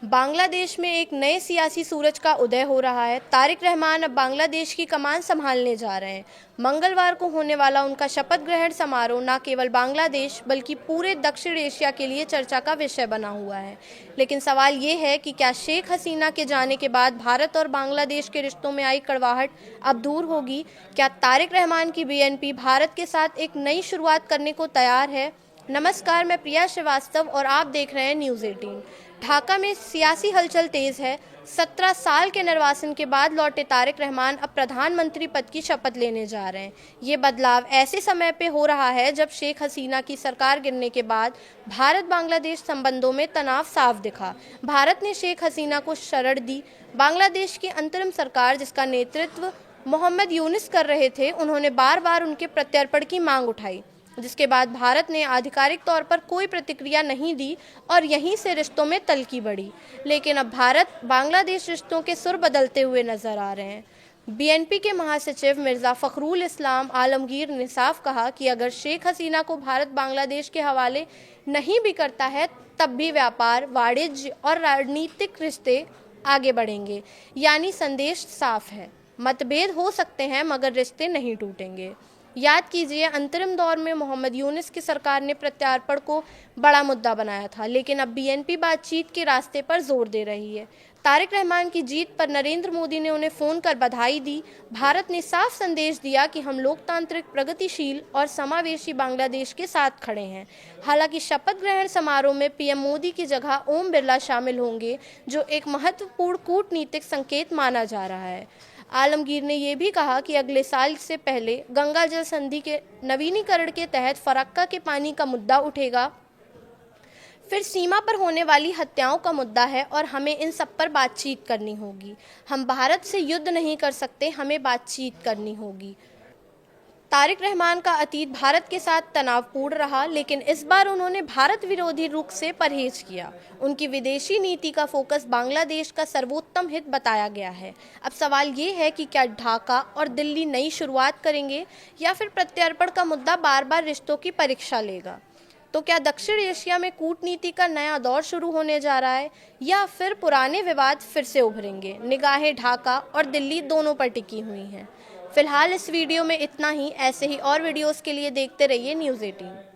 बांग्लादेश में एक नए सियासी सूरज का उदय हो रहा है। तारिक रहमान अब बांग्लादेश की कमान संभालने जा रहे हैं। मंगलवार को होने वाला उनका शपथ ग्रहण समारोह न केवल बांग्लादेश बल्कि पूरे दक्षिण एशिया के लिए चर्चा का विषय बना हुआ है। लेकिन सवाल ये है कि क्या शेख हसीना के जाने के बाद भारत और बांग्लादेश के रिश्तों में आई कड़वाहट अब दूर होगी? क्या तारिक रहमान की बीएनपी भारत के साथ एक नई शुरुआत करने को तैयार है? नमस्कार, मैं प्रिया श्रीवास्तव और आप देख रहे हैं न्यूज़ 18। ढाका में सियासी हलचल तेज है। 17 साल के निर्वासन के बाद लौटे तारिक रहमान अब प्रधानमंत्री पद की शपथ लेने जा रहे हैं। ये बदलाव ऐसे समय पे हो रहा है जब शेख हसीना की सरकार गिरने के बाद भारत बांग्लादेश संबंधों में तनाव साफ दिखा। भारत ने शेख हसीना को शरण दी। बांग्लादेश की अंतरिम सरकार, जिसका नेतृत्व मोहम्मद यूनिस कर रहे थे, उन्होंने बार बार उनके प्रत्यर्पण की मांग उठाई, जिसके बाद भारत ने आधिकारिक तौर पर कोई प्रतिक्रिया नहीं दी और यहीं से रिश्तों में तल्खी बढ़ी। लेकिन अब भारत बांग्लादेश रिश्तों के सुर बदलते हुए नजर आ रहे हैं। बीएनपी के महासचिव मिर्ज़ा फ़खरुल इस्लाम आलमगीर ने साफ कहा कि अगर शेख हसीना को भारत बांग्लादेश के हवाले नहीं भी करता है, तब भी व्यापार, वाणिज्य और राजनीतिक रिश्ते आगे बढ़ेंगे। यानी संदेश साफ है, मतभेद हो सकते हैं मगर रिश्ते नहीं टूटेंगे। याद कीजिए, अंतरिम दौर में मोहम्मद यूनिस की सरकार ने प्रत्यार्पण को बड़ा मुद्दा बनाया था, लेकिन अब बीएनपी बातचीत के रास्ते पर जोर दे रही है। तारिक रहमान की जीत पर नरेंद्र मोदी ने उन्हें फ़ोन कर बधाई दी। भारत ने साफ संदेश दिया कि हम लोकतांत्रिक, प्रगतिशील और समावेशी बांग्लादेश के साथ खड़े हैं। हालांकि शपथ ग्रहण समारोह में पीएम मोदी की जगह ओम बिरला शामिल होंगे, जो एक महत्वपूर्ण कूटनीतिक संकेत माना जा रहा है। आलमगीर ने यह भी कहा कि अगले साल से पहले गंगा जल संधि के नवीनीकरण के तहत फरक्का के पानी का मुद्दा उठेगा। फिर सीमा पर होने वाली हत्याओं का मुद्दा है और हमें इन सब पर बातचीत करनी होगी। हम भारत से युद्ध नहीं कर सकते, हमें बातचीत करनी होगी। तारिक रहमान का अतीत भारत के साथ तनावपूर्ण रहा, लेकिन इस बार उन्होंने भारत विरोधी रुख से परहेज किया। उनकी विदेशी नीति का फोकस बांग्लादेश का सर्वोत्तम हित बताया गया है। अब सवाल ये है कि क्या ढाका और दिल्ली नई शुरुआत करेंगे या फिर प्रत्यर्पण का मुद्दा बार बार रिश्तों की परीक्षा लेगा? तो क्या दक्षिण एशिया में कूटनीति का नया दौर शुरू होने जा रहा है या फिर पुराने विवाद फिर से उभरेंगे? निगाहें ढाका और दिल्ली दोनों पर टिकी हुई हैं। फिलहाल इस वीडियो में इतना ही। ऐसे ही और वीडियोस के लिए देखते रहिए न्यूज़ 18।